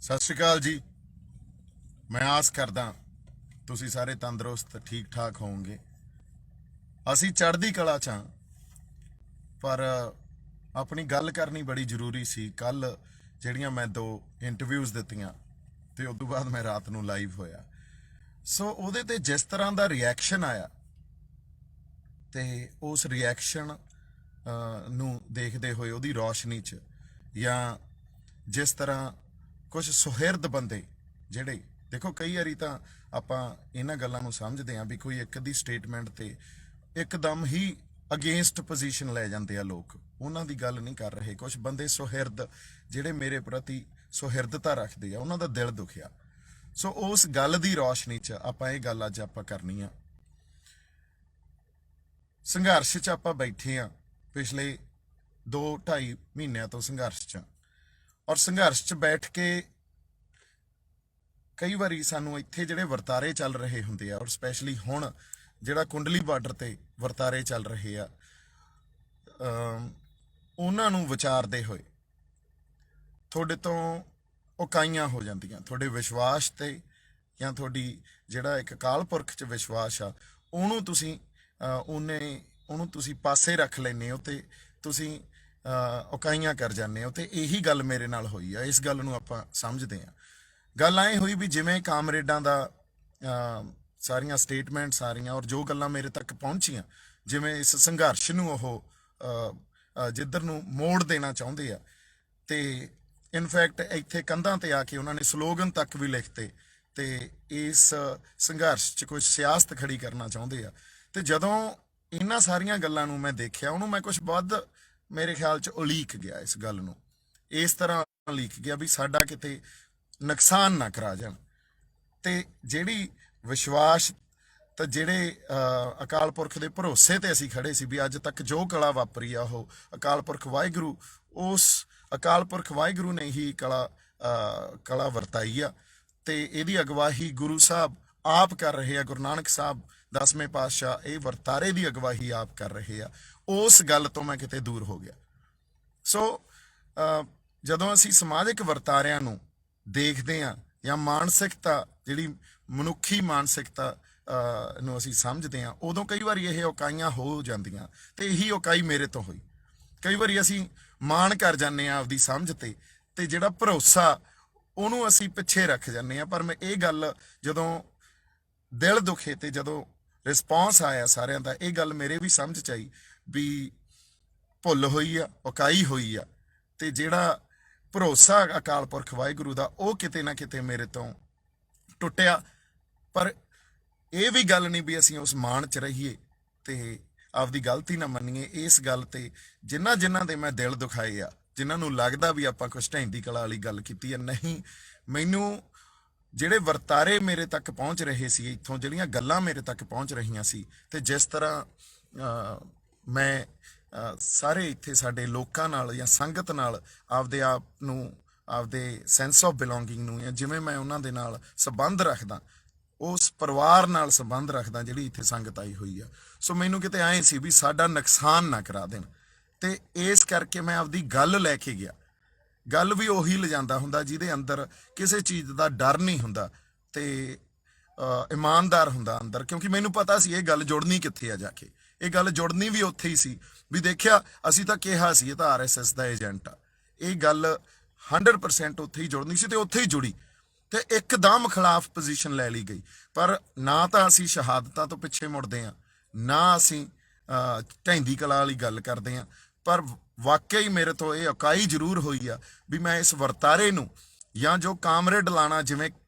ਸਤਿ ਸ਼੍ਰੀ ਅਕਾਲ ਜੀ। ਮੈਂ ਆਸ ਕਰਦਾ ਤੁਸੀਂ ਸਾਰੇ ਤੰਦਰੁਸਤ ਠੀਕ ਠਾਕ ਹੋਵੋਗੇ। ਅਸੀਂ ਚੜ੍ਹਦੀ ਕਲਾ 'ਚ ਹਾਂ, ਪਰ ਆਪਣੀ ਗੱਲ ਕਰਨੀ ਬੜੀ ਜ਼ਰੂਰੀ ਸੀ। ਕੱਲ ਜਿਹੜੀਆਂ ਮੈਂ 2 ਇੰਟਰਵਿਊਜ਼ ਦਿੱਤੀਆਂ ਤੇ ਉਸ ਤੋਂ ਬਾਅਦ ਮੈਂ ਰਾਤ ਨੂੰ ਲਾਈਵ ਹੋਇਆ, ਸੋ ਉਹਦੇ ਤੇ ਜਿਸ ਤਰ੍ਹਾਂ ਦਾ ਰਿਐਕਸ਼ਨ ਆਇਆ ਤੇ ਉਸ ਰਿਐਕਸ਼ਨ ਨੂੰ ਦੇਖਦੇ ਹੋਏ ਉਹਦੀ ਰੌਸ਼ਨੀ 'ਚ ਜਾਂ ਜਿਸ ਤਰ੍ਹਾਂ ਕੁਝ ਸੁਹਿਰਦ ਬੰਦੇ ਜਿਹੜੇ ਦੇਖੋ, ਕਈ ਵਾਰੀ ਤਾਂ ਆਪਾਂ ਇਹਨਾਂ ਗੱਲਾਂ ਨੂੰ ਸਮਝਦੇ ਹਾਂ ਵੀ ਕੋਈ ਇੱਕ ਦੀ ਸਟੇਟਮੈਂਟ ਤੇ ਇੱਕਦਮ ਹੀ ਅਗੇਂਸਟ ਪੋਜੀਸ਼ਨ ਲੈ ਜਾਂਦੇ ਆ ਲੋਕ, ਉਹਨਾਂ ਦੀ ਗੱਲ ਨਹੀਂ ਕਰ ਰਹੇ। ਕੁਝ ਬੰਦੇ ਸੁਹਿਰਦ ਜਿਹੜੇ ਮੇਰੇ ਪ੍ਰਤੀ ਸੁਹਿਰਦਤਾ ਰੱਖਦੇ ਆ, ਉਹਨਾਂ ਦਾ ਦਿਲ ਦੁਖਿਆ। ਸੋ ਉਸ ਗੱਲ ਦੀ ਰੌਸ਼ਨੀ 'ਚ ਆਪਾਂ ਇਹ ਗੱਲ ਅੱਜ ਆਪਾਂ ਕਰਨੀ ਆ। ਸੰਘਰਸ਼ 'ਚ ਆਪਾਂ ਬੈਠੇ ਆ, ਪਿਛਲੇ 2-2.5 ਮਹੀਨਿਆਂ ਤੋਂ ਸੰਘਰਸ਼ 'ਚ, ਔਰ ਸੰਘਰਸ਼ 'ਚ ਬੈਠ ਕੇ ਕਈ ਵਾਰੀ ਸਾਨੂੰ ਇੱਥੇ ਜਿਹੜੇ ਵਰਤਾਰੇ ਚੱਲ ਰਹੇ ਹੁੰਦੇ ਆ, ਔਰ ਸਪੈਸ਼ਲੀ ਹੁਣ ਜਿਹੜਾ ਕੁੰਡਲੀ ਬਾਰਡਰ ਤੇ ਵਰਤਾਰੇ ਚੱਲ ਰਹੇ ਆ, ਉਹਨਾਂ ਨੂੰ ਵਿਚਾਰਦੇ ਹੋਏ ਤੁਹਾਡੇ ਤੋਂ ਉਕਾਈਆਂ ਹੋ ਜਾਂਦੀਆਂ। ਤੁਹਾਡੇ ਵਿਸ਼ਵਾਸ ਤੇ ਜਾਂ ਤੁਹਾਡੀ ਜਿਹੜਾ ਇੱਕ ਅਕਾਲ ਪੁਰਖ 'ਚ ਵਿਸ਼ਵਾਸ ਆ, ਉਹਨੂੰ ਤੁਸੀਂ ਪਾਸੇ ਰੱਖ ਲੈਂਦੇ ਹੋ ਤੇ ਤੁਸੀਂ ਉਕਾਈਆਂ ਕਰ ਜਾਂਦੇ ਹੋ। ਤੇ ਇਹੀ ਗੱਲ ਮੇਰੇ ਨਾਲ ਹੋਈ ਆ। ਇਸ ਗੱਲ ਨੂੰ ਆਪਾਂ ਸਮਝਦੇ ਹਾਂ। ਗੱਲ ਐਂ ਹੋਈ ਵੀ ਜਿਵੇਂ ਕਾਮਰੇਡਾਂ ਦਾ ਸਾਰੀਆਂ ਸਟੇਟਮੈਂਟ ਸਾਰੀਆਂ ਔਰ ਜੋ ਗੱਲਾਂ ਮੇਰੇ ਤੱਕ ਪਹੁੰਚੀਆਂ, ਜਿਵੇਂ ਇਸ ਸੰਘਰਸ਼ ਨੂੰ ਉਹ ਜਿੱਧਰ ਨੂੰ ਮੋੜ ਦੇਣਾ ਚਾਹੁੰਦੇ ਆ, ਤੇ ਇਨਫੈਕਟ ਇੱਥੇ ਕੰਧਾਂ ਤੇ ਆ ਕੇ ਉਹਨਾਂ ਨੇ ਸਲੋਗਨ ਤੱਕ ਵੀ ਲਿਖਤੇ ਤੇ ਇਸ ਸੰਘਰਸ਼ 'ਚ ਕੁਝ ਸਿਆਸਤ ਖੜੀ ਕਰਨਾ ਚਾਹੁੰਦੇ ਆ। ਤੇ ਜਦੋਂ ਇਹਨਾਂ ਸਾਰੀਆਂ ਗੱਲਾਂ ਨੂੰ ਮੈਂ ਦੇਖਿਆ, ਉਹਨੂੰ ਮੈਂ ਕੁਝ ਵੱਧ ਮੇਰੇ ਖਿਆਲ 'ਚ ਉਲੀਕ ਗਿਆ। ਇਸ ਗੱਲ ਨੂੰ ਇਸ ਤਰ੍ਹਾਂ ਉਲੀਕ ਗਿਆ ਵੀ ਸਾਡਾ ਕਿਤੇ ਨੁਕਸਾਨ ਨਾ ਕਰਾ ਜਾਣ। ਤੇ ਜਿਹੜੀ ਵਿਸ਼ਵਾਸ ਤਾਂ ਜਿਹੜੇ ਅਕਾਲ ਪੁਰਖ ਦੇ ਭਰੋਸੇ ਤੇ ਅਸੀਂ ਖੜੇ ਸੀ ਵੀ ਅੱਜ ਤੱਕ ਜੋ ਕਲਾ ਵਾਪਰੀ ਆ ਉਹ ਅਕਾਲ ਪੁਰਖ ਵਾਹਿਗੁਰੂ, ਉਸ ਅਕਾਲ ਪੁਰਖ ਵਾਹਿਗੁਰੂ ਨੇ ਹੀ ਕਲਾ ਵਰਤਾਈ ਆ। ਤੇ ਇਹਦੀ ਅਗਵਾਈ ਗੁਰੂ ਸਾਹਿਬ ਆਪ ਕਰ ਰਹੇ ਆ। ਗੁਰੂ ਨਾਨਕ ਸਾਹਿਬ 10ਵੇਂ ਪਾਤਸ਼ਾਹ ਇਹ ਵਰਤਾਰੇ ਦੀ ਅਗਵਾਈ ਆਪ ਕਰ ਰਹੇ ਆ। ਉਸ ਗੱਲ ਤੋਂ ਮੈਂ ਕਿਤੇ ਦੂਰ ਹੋ ਗਿਆ। ਸੋ ਜਦੋਂ ਅਸੀਂ ਸਮਾਜਿਕ ਵਰਤਾਰਿਆਂ ਨੂੰ ਦੇਖਦੇ ਹਾਂ ਜਾਂ ਮਾਨਸਿਕਤਾ ਜਿਹੜੀ ਮਨੁੱਖੀ ਮਾਨਸਿਕਤਾ ਨੂੰ ਅਸੀਂ ਸਮਝਦੇ ਹਾਂ, ਉਦੋਂ ਕਈ ਵਾਰੀ ਇਹ ਉਕਾਈਆਂ ਹੋ ਜਾਂਦੀਆਂ। ਤੇ ਇਹੀ ਉਕਾਈ ਮੇਰੇ ਤੋਂ ਹੋਈ। ਕਈ ਵਾਰੀ ਅਸੀਂ ਮਾਣ ਕਰ ਜਾਂਦੇ ਹਾਂ ਆਪਦੀ ਸਮਝ ਤੇ ਜਿਹੜਾ ਭਰੋਸਾ ਉਹਨੂੰ ਅਸੀਂ ਪਿੱਛੇ ਰੱਖ ਜਾਂਦੇ ਹਾਂ। ਪਰ ਮੈਂ ਇਹ ਗੱਲ ਜਦੋਂ ਦਿਲ ਦੁਖੇ ਤੇ ਜਦੋਂ ਰਿਸਪੌਂਸ ਆਇਆ ਸਾਰਿਆਂ ਦਾ, ਇਹ ਗੱਲ ਮੇਰੇ ਵੀ ਸਮਝ 'ਚ ਆਈ ਵੀ ਭੁੱਲ ਹੋਈ ਆ, ਉਕਾਈ ਹੋਈ ਆ। ਤੇ ਜਿਹੜਾ ਭਰੋਸਾ ਅਕਾਲ ਪੁਰਖ ਵਾਹਿਗੁਰੂ ਦਾ, ਉਹ ਕਿਤੇ ਨਾ ਕਿਤੇ ਮੇਰੇ ਤੋਂ ਟੁੱਟਿਆ। ਪਰ ਇਹ ਵੀ ਗੱਲ ਨਹੀਂ ਵੀ ਅਸੀਂ ਉਸ ਮਾਣ 'ਚ ਰਹੀਏ ਤੇ ਆਪਦੀ ਗਲਤੀ ਨਾ ਮੰਨੀਏ। ਇਸ ਗੱਲ ਤੇ ਜਿਨ੍ਹਾਂ ਦੇ ਮੈਂ ਦਿਲ ਦੁਖਾਏ ਆ, ਜਿਨ੍ਹਾਂ ਨੂੰ ਲੱਗਦਾ ਵੀ ਆਪਾਂ ਕੁਛ ਢਹਿੰਦੀ ਕਲਾ ਵਾਲੀ ਗੱਲ ਕੀਤੀ ਹੈ, ਨਹੀਂ, ਮੈਨੂੰ ਜਿਹੜੇ ਵਰਤਾਰੇ ਮੇਰੇ ਤੱਕ ਪਹੁੰਚ ਰਹੇ ਸੀ, ਇੱਥੋਂ ਜਿਹੜੀਆਂ ਗੱਲਾਂ ਮੇਰੇ ਤੱਕ ਪਹੁੰਚ ਰਹੀਆਂ ਸੀ, ਤੇ ਜਿਸ ਤਰ੍ਹਾਂ ਮੈਂ ਸਾਰੇ ਇੱਥੇ ਸਾਡੇ ਲੋਕਾਂ ਨਾਲ ਜਾਂ ਸੰਗਤ ਨਾਲ ਆਪਦੇ ਆਪ ਨੂੰ, ਆਪਦੇ ਸੈਂਸ ਆਫ ਬਿਲੋਂਗਿੰਗ ਨੂੰ, ਜਾਂ ਜਿਵੇਂ ਮੈਂ ਉਹਨਾਂ ਦੇ ਨਾਲ ਸੰਬੰਧ ਰੱਖਦਾ, ਉਸ ਪਰਿਵਾਰ ਨਾਲ ਸੰਬੰਧ ਰੱਖਦਾ ਜਿਹੜੀ ਇੱਥੇ ਸੰਗਤ ਆਈ ਹੋਈ ਆ। ਸੋ ਮੈਨੂੰ ਕਿਤੇ ਐਂ ਸੀ ਵੀ ਸਾਡਾ ਨੁਕਸਾਨ ਨਾ ਕਰਾ ਦੇਣ। ਤੇ ਇਸ ਕਰਕੇ ਮੈਂ ਆਪਦੀ ਗੱਲ ਲੈ ਕੇ ਗਿਆ। ਗੱਲ ਵੀ ਉਹੀ ਲਿਜਾਂਦਾ ਹੁੰਦਾ ਜਿਹਦੇ ਅੰਦਰ ਕਿਸੇ ਚੀਜ਼ ਦਾ ਡਰ ਨਹੀਂ ਹੁੰਦਾ ਤੇ ਇਮਾਨਦਾਰ ਹੁੰਦਾ ਅੰਦਰ। ਕਿਉਂਕਿ ਮੈਨੂੰ ਪਤਾ ਸੀ ਇਹ ਗੱਲ ਜੁੜਨੀ ਕਿੱਥੇ ਆ ਜਾ ਕੇ। ਇਹ ਗੱਲ ਜੁੜਨੀ ਵੀ ਉੱਥੇ ਹੀ ਸੀ ਵੀ ਦੇਖਿਆ, ਅਸੀਂ ਤਾਂ ਕਿਹਾ ਸੀ ਇਹ ਤਾਂ RSS ਦਾ ਏਜੰਟ ਆ। ਇਹ ਗੱਲ 100% ਉੱਥੇ ਹੀ ਜੁੜਨੀ ਸੀ ਤੇ ਉੱਥੇ ਹੀ ਜੁੜੀ ਤੇ ਇੱਕਦਮ ਖਿਲਾਫ ਪੋਜੀਸ਼ਨ ਲੈ ਲਈ ਗਈ। ਪਰ ਨਾ ਤਾਂ ਅਸੀਂ ਸ਼ਹਾਦਤਾਂ ਤੋਂ ਪਿੱਛੇ ਮੁੜਦੇ ਹਾਂ, ਨਾ ਅਸੀਂ ਢਹਿੰਦੀ ਕਲਾ ਵਾਲੀ ਗੱਲ ਕਰਦੇ ਹਾਂ। ਪਰ ਵਾਕਈ ਮੇਰੇ ਤੋਂ ਇਹ ਉਕਾਈ ਜ਼ਰੂਰ ਹੋਈ ਆ ਵੀ ਮੈਂ ਇਸ ਵਰਤਾਰੇ ਨੂੰ ਜਾਂ ਜੋ ਕਾਮਰੇਡ ਲਾਣਾ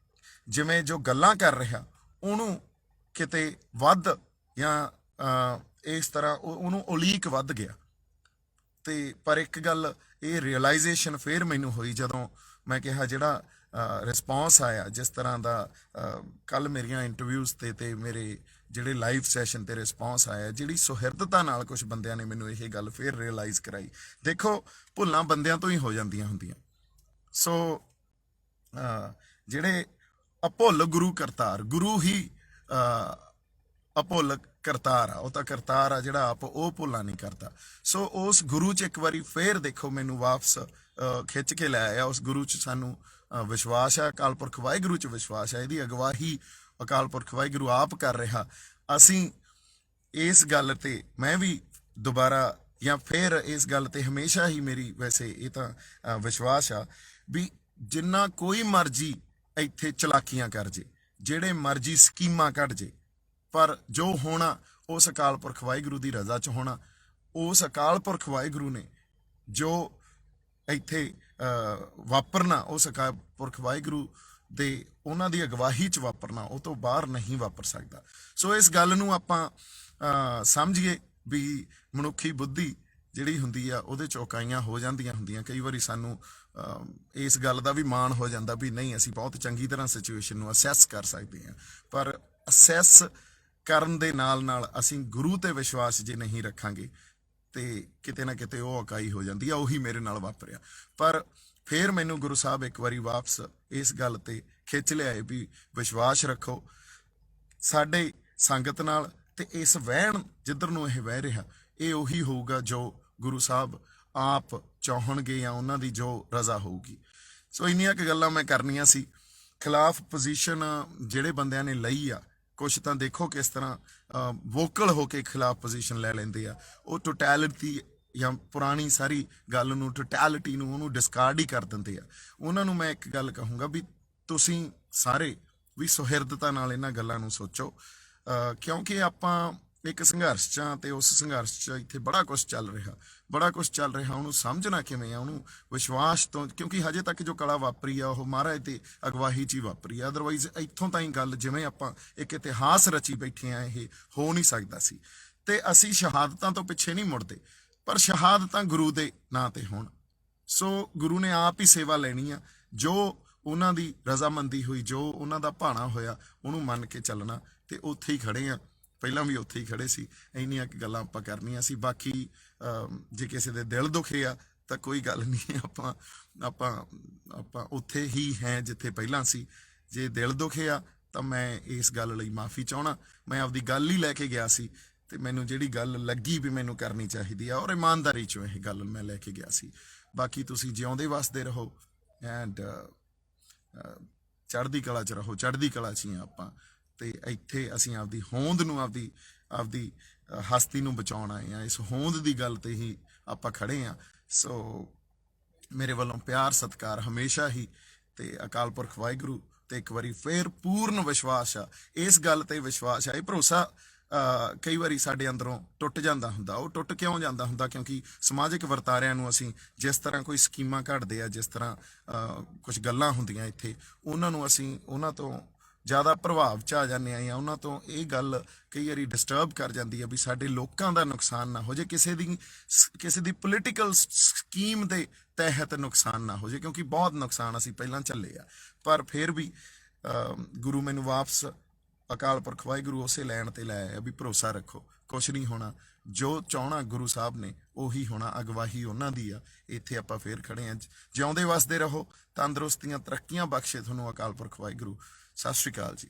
ਜਿਵੇਂ ਜੋ ਗੱਲਾਂ ਕਰ ਰਿਹਾ, ਉਹਨੂੰ ਕਿਤੇ ਵੱਧ ਜਾਂ ਇਸ ਤਰ੍ਹਾਂ ਉਹਨੂੰ ਉਲੀਕ ਵੱਧ ਗਿਆ। ਤੇ ਪਰ ਇੱਕ ਗੱਲ ਇਹ ਰਿਅਲਾਈਜ਼ੇਸ਼ਨ ਫਿਰ ਮੈਨੂੰ ਹੋਈ ਜਦੋਂ ਮੈਂ ਕਿਹਾ ਜਿਹੜਾ ਰਿਸਪੌਂਸ ਆਇਆ, ਜਿਸ ਤਰ੍ਹਾਂ ਦਾ ਕੱਲ ਮੇਰੀਆਂ ਇੰਟਰਵਿਊਜ਼ ਤੇ ਮੇਰੇ ਜਿਹੜੇ ਲਾਈਵ ਸੈਸ਼ਨ ਤੇ ਰਿਸਪੌਂਸ ਆਇਆ, ਜਿਹੜੀ ਸੁਹਿਰਦਤਾ ਨਾਲ ਕੁਝ ਬੰਦਿਆਂ ਨੇ ਮੈਨੂੰ ਇਹ ਗੱਲ ਫਿਰ ਰਿਅਲਾਈਜ਼ ਕਰਾਈ। ਦੇਖੋ, ਭੁੱਲਾਂ ਬੰਦਿਆਂ ਤੋਂ ਹੀ ਹੋ ਜਾਂਦੀਆਂ ਹੁੰਦੀਆਂ। ਸੋ ਜਿਹੜੇ ਅਭੁੱਲ ਗੁਰੂ ਕਰਤਾਰ, ਗੁਰੂ ਹੀ ਅਭੁੱਲ ਕਰਤਾਰ ਆ। ਉਹ ਤਾਂ ਕਰਤਾਰ ਆ ਜਿਹੜਾ ਆਪ ਉਹ ਭੁੱਲਾਂ ਨਹੀਂ ਕਰਦਾ। ਸੋ ਉਸ ਗੁਰੂ 'ਚ ਇੱਕ ਵਾਰੀ ਫੇਰ ਦੇਖੋ ਮੈਨੂੰ ਵਾਪਸ ਖਿੱਚ ਕੇ ਲੈ ਆਇਆ। ਉਸ ਗੁਰੂ 'ਚ ਸਾਨੂੰ ਵਿਸ਼ਵਾਸ ਹੈ, ਅਕਾਲ ਪੁਰਖ ਵਾਹਿਗੁਰੂ 'ਚ ਵਿਸ਼ਵਾਸ ਹੈ, ਇਹਦੀ ਅਗਵਾਈ ਅਕਾਲ ਪੁਰਖ ਵਾਹਿਗੁਰੂ ਆਪ ਕਰ ਰਿਹਾ। ਅਸੀਂ ਇਸ ਗੱਲ ਤੇ ਮੈਂ ਵੀ ਦੁਬਾਰਾ ਜਾਂ ਫਿਰ ਇਸ ਗੱਲ ਤੇ ਹਮੇਸ਼ਾ ਹੀ ਮੇਰੀ ਵੈਸੇ ਇਹ ਤਾਂ ਵਿਸ਼ਵਾਸ ਆ ਵੀ ਜਿੰਨਾ ਕੋਈ ਮਰਜ਼ੀ ਇੱਥੇ ਚਲਾਕੀਆਂ ਕਰ ਜੇ, ਜਿਹੜੇ ਮਰਜ਼ੀ ਸਕੀਮਾਂ ਕੱਢ ਜੇ, ਪਰ ਜੋ ਹੋਣਾ ਉਸ ਅਕਾਲ ਪੁਰਖ ਵਾਹਿਗੁਰੂ ਦੀ ਰਜ਼ਾ 'ਚ ਹੋਣਾ। ਉਸ ਅਕਾਲ ਪੁਰਖ ਵਾਹਿਗੁਰੂ ਨੇ ਜੋ ਇੱਥੇ ਵਾਪਰਨਾ, ਉਸ ਅਕਾਲ ਪੁਰਖ ਵਾਹਿਗੁਰੂ ਦੇ ਉਹਨਾਂ ਦੀ ਅਗਵਾਈ 'ਚ ਵਾਪਰਨਾ, ਉਹ ਤੋਂ ਬਾਹਰ ਨਹੀਂ ਵਾਪਰ ਸਕਦਾ। ਸੋ ਇਸ ਗੱਲ ਨੂੰ ਆਪਾਂ ਸਮਝੀਏ ਵੀ ਮਨੁੱਖੀ ਬੁੱਧੀ ਜਿਹੜੀ ਹੁੰਦੀ ਆ ਉਹਦੇ ਚੌਕਾਈਆਂ ਹੋ ਜਾਂਦੀਆਂ ਹੁੰਦੀਆਂ। ਕਈ ਵਾਰੀ ਸਾਨੂੰ ਇਸ ਗੱਲ ਦਾ ਵੀ ਮਾਣ ਹੋ ਜਾਂਦਾ ਵੀ ਨਹੀਂ, ਅਸੀਂ ਬਹੁਤ ਚੰਗੀ ਤਰ੍ਹਾਂ ਸਿਚੁਏਸ਼ਨ ਨੂੰ ਅਸੈਸ ਕਰ ਸਕਦੇ ਹਾਂ, ਪਰ ਅਸੈਸ ਕਰਨ ਦੇ ਨਾਲ ਨਾਲ ਅਸੀਂ ਗੁਰੂ ਤੇ ਵਿਸ਼ਵਾਸ ਜੇ ਨਹੀਂ ਰੱਖਾਂਗੇ ਤੇ ਕਿਤੇ ਨਾ ਕਿਤੇ ਉਹ ਇਕਾਈ ਹੋ ਜਾਂਦੀ ਆ। ਉਹੀ ਮੇਰੇ ਨਾਲ ਵਾਪਰਿਆ। ਪਰ ਫਿਰ ਮੈਨੂੰ ਗੁਰੂ ਸਾਹਿਬ ਇੱਕ ਵਾਰੀ ਵਾਪਸ ਇਸ ਗੱਲ ਤੇ ਖਿੱਚ ਲਿਆਏ ਵੀ ਵਿਸ਼ਵਾਸ ਰੱਖੋ ਸਾਡੇ ਸੰਗਤ ਨਾਲ, ਤੇ ਇਸ ਵਹਿਣ ਜਿੱਧਰ ਨੂੰ ਇਹ ਵਹਿ ਰਿਹਾ ਇਹ ਉਹੀ ਹੋਊਗਾ ਜੋ ਗੁਰੂ ਸਾਹਿਬ ਆਪ ਚਾਹਣਗੇ ਜਾਂ ਉਹਨਾਂ ਦੀ ਜੋ ਰਜ਼ਾ ਹੋਊਗੀ। ਸੋ ਇੰਨੀਆਂ ਕੁ ਗੱਲਾਂ ਮੈਂ ਕਰਨੀਆਂ ਸੀ। ਖਿਲਾਫ ਪੋਜੀਸ਼ਨ ਜਿਹੜੇ ਬੰਦਿਆਂ ਨੇ ਲਈ ਆ, ਕੁਛ ਤਾਂ ਦੇਖੋ ਕਿਸ ਤਰ੍ਹਾਂ ਵੋਕਲ ਹੋ ਕੇ ਖਿਲਾਫ ਪੋਜੀਸ਼ਨ ਲੈ ਲੈਂਦੇ ਆ। ਉਹ ਟੋਟੈਲਿਟੀ ਜਾਂ ਪੁਰਾਣੀ ਸਾਰੀ ਗੱਲ ਨੂੰ, ਟੋਟੈਲਿਟੀ ਨੂੰ, ਉਹਨੂੰ ਡਿਸਕਾਰਡ ਹੀ ਕਰ ਦਿੰਦੇ ਆ। ਉਹਨਾਂ ਨੂੰ ਮੈਂ ਇੱਕ ਗੱਲ ਕਹੂੰਗਾ ਵੀ ਤੁਸੀਂ ਸਾਰੇ ਵੀ ਸੁਹਿਰਦਤਾ ਨਾਲ ਇਹਨਾਂ ਗੱਲਾਂ ਨੂੰ ਸੋਚੋ, ਕਿਉਂਕਿ ਆਪਾਂ ਇੱਕ ਸੰਘਰਸ਼ 'ਚ ਆ ਤੇ ਉਸ ਸੰਘਰਸ਼ 'ਚ ਇੱਥੇ ਬੜਾ ਕੁਛ ਚੱਲ ਰਿਹਾ। ਉਹਨੂੰ ਸਮਝਣਾ ਕਿਵੇਂ ਆ, ਉਹਨੂੰ ਵਿਸ਼ਵਾਸ ਤੋਂ, ਕਿਉਂਕਿ ਹਜੇ ਤੱਕ ਜੋ ਕਲਾ ਵਾਪਰੀ ਆ ਉਹ ਮਹਾਰਾਜ ਤੇ ਅਗਵਾਈ 'ਚ ਹੀ ਵਾਪਰੀ ਆ। ਅਦਰਵਾਈਜ਼ ਇੱਥੋਂ ਤਾਈਂ ਗੱਲ ਜਿਵੇਂ ਆਪਾਂ ਇੱਕ ਇਤਿਹਾਸ ਰਚੀ ਬੈਠੇ ਆ, ਇਹ ਹੋ ਨਹੀਂ ਸਕਦਾ ਸੀ। ਤੇ ਅਸੀਂ ਸ਼ਹਾਦਤਾਂ ਤੋਂ ਪਿੱਛੇ ਨਹੀਂ ਮੁੜਦੇ, ਪਰ ਸ਼ਹਾਦਤਾਂ ਗੁਰੂ ਦੇ ਨਾਂ ਤੇ ਹੋਣ। ਸੋ ਗੁਰੂ ਨੇ ਆਪ ਹੀ ਸੇਵਾ ਲੈਣੀ ਆ, ਜੋ ਉਹਨਾਂ ਦੀ ਰਜ਼ਾਮੰਦੀ ਹੋਈ, ਜੋ ਉਹਨਾਂ ਦਾ ਭਾਣਾ ਹੋਇਆ, ਉਹਨੂੰ ਮੰਨ ਕੇ ਚੱਲਣਾ। ਤੇ ਉੱਥੇ ਹੀ ਖੜੇ ਆ, ਪਹਿਲਾਂ ਵੀ ਉੱਥੇ ਹੀ ਖੜੇ ਸੀ। ਇੰਨੀਆਂ ਕੁ ਗੱਲਾਂ ਆਪਾਂ ਕਰਨੀਆਂ ਸੀ। ਬਾਕੀ ਜੇ ਕਿਸੇ ਦੇ ਦਿਲ ਦੁਖੇ ਆ ਤਾਂ ਕੋਈ ਗੱਲ ਨਹੀਂ, ਆਪਾਂ ਉੱਥੇ ਹੀ ਹੈ ਜਿੱਥੇ ਪਹਿਲਾਂ ਸੀ। ਜੇ ਦਿਲ ਦੁਖੇ ਆ ਤਾਂ ਮੈਂ ਇਸ ਗੱਲ ਲਈ ਮਾਫੀ ਚਾਹਣਾ। ਮੈਂ ਆਪਦੀ ਗੱਲ ਹੀ ਲੈ ਕੇ ਗਿਆ ਸੀ ਤੇ ਮੈਨੂੰ ਜਿਹੜੀ ਗੱਲ ਲੱਗੀ ਵੀ ਮੈਨੂੰ ਕਰਨੀ ਚਾਹੀਦੀ ਆ, ਔਰ ਇਮਾਨਦਾਰੀ 'ਚੋਂ ਇਹ ਗੱਲ ਮੈਂ ਲੈ ਕੇ ਗਿਆ ਸੀ। ਬਾਕੀ ਤੁਸੀਂ ਜਿਉਂਦੇ ਵਸਦੇ ਰਹੋ ਐਂਡ ਚੜ੍ਹਦੀ ਕਲਾ 'ਚ ਰਹੋ। ਚੜ੍ਹਦੀ ਕਲਾ 'ਚ ਹੀ ਆ ਆਪਾਂ, ਤੇ ਇੱਥੇ ਅਸੀਂ ਆਪਦੀ ਹੋਂਦ ਨੂੰ, ਆਪਦੀ ਹਸਤੀ ਨੂੰ ਬਚਾਉਣ ਆਏ ਆ। ਇਸ ਹੋਂਦ ਦੀ ਗੱਲ ਤੇ ਹੀ ਆਪਾਂ ਖੜੇ ਆ। ਸੋ ਮੇਰੇ ਵੱਲੋਂ ਪਿਆਰ ਸਤਿਕਾਰ ਹਮੇਸ਼ਾ ਹੀ, ਤੇ ਅਕਾਲ ਪੁਰਖ ਵਾਹਿਗੁਰੂ ਤੇ ਇੱਕ ਵਾਰੀ ਫੇਰ ਪੂਰਨ ਵਿਸ਼ਵਾਸ ਆ, ਇਸ ਗੱਲ ਤੇ ਵਿਸ਼ਵਾਸ ਆ। ਇਹ ਭਰੋਸਾ ਕਈ ਵਾਰੀ ਸਾਡੇ ਅੰਦਰੋਂ ਟੁੱਟ ਜਾਂਦਾ ਹੁੰਦਾ। ਉਹ ਟੁੱਟ ਕਿਉਂ ਜਾਂਦਾ ਹੁੰਦਾ? ਕਿਉਂਕਿ ਸਮਾਜਿਕ ਵਰਤਾਰਿਆਂ ਨੂੰ ਅਸੀਂ ਜਿਸ ਤਰ੍ਹਾਂ ਕੋਈ ਸਕੀਮਾਂ ਘੜਦੇ ਆ, ਜਿਸ ਤਰ੍ਹਾਂ ਕੁਝ ਗੱਲਾਂ ਹੁੰਦੀਆਂ ਇੱਥੇ, ਉਹਨਾਂ ਨੂੰ ਅਸੀਂ ਉਹਨਾਂ ਤੋਂ ਜ਼ਿਆਦਾ ਪ੍ਰਭਾਵ 'ਚ ਆ ਜਾਂਦੇ ਆ, ਜਾਂ ਉਹਨਾਂ ਤੋਂ ਇਹ ਗੱਲ ਕਈ ਵਾਰੀ ਡਿਸਟਰਬ ਕਰ ਜਾਂਦੀ ਆ ਵੀ ਸਾਡੇ ਲੋਕਾਂ ਦਾ ਨੁਕਸਾਨ ਨਾ ਹੋ ਜਾਏ, ਕਿਸੇ ਦੀ ਪੋਲੀਟੀਕਲ ਸਕੀਮ ਦੇ ਤਹਿਤ ਨੁਕਸਾਨ ਨਾ ਹੋ ਜਾਏ, ਕਿਉਂਕਿ ਬਹੁਤ ਨੁਕਸਾਨ ਅਸੀਂ ਪਹਿਲਾਂ ਝੱਲੇ ਆ। ਪਰ ਫਿਰ ਵੀ ਗੁਰੂ ਮੈਨੂੰ ਵਾਪਸ ਅਕਾਲ ਪੁਰਖ ਵਾਹਿਗੁਰੂ ਉਸੇ ਲੈਣ ਤੇ ਲੈ ਆਇਆ ਵੀ ਭਰੋਸਾ ਰੱਖੋ, ਕੁਛ ਨਹੀਂ ਹੋਣਾ। ਜੋ ਚਾਹਣਾ ਗੁਰੂ ਸਾਹਿਬ ਨੇ ਉਹੀ ਹੋਣਾ, ਅਗਵਾਈ ਉਹਨਾਂ ਦੀ ਆ। ਇੱਥੇ ਆਪਾਂ ਫੇਰ ਖੜੇ ਆ। ਜਿਉਂਦੇ ਵਸਦੇ ਰਹੋ, ਤੰਦਰੁਸਤੀਆਂ ਤਰੱਕੀਆਂ ਬਖਸ਼ੇ ਤੁਹਾਨੂੰ ਅਕਾਲ ਪੁਰਖ ਵਾਹਿਗੁਰੂ। ਸਤਿ ਸ਼੍ਰੀ ਅਕਾਲ ਜੀ।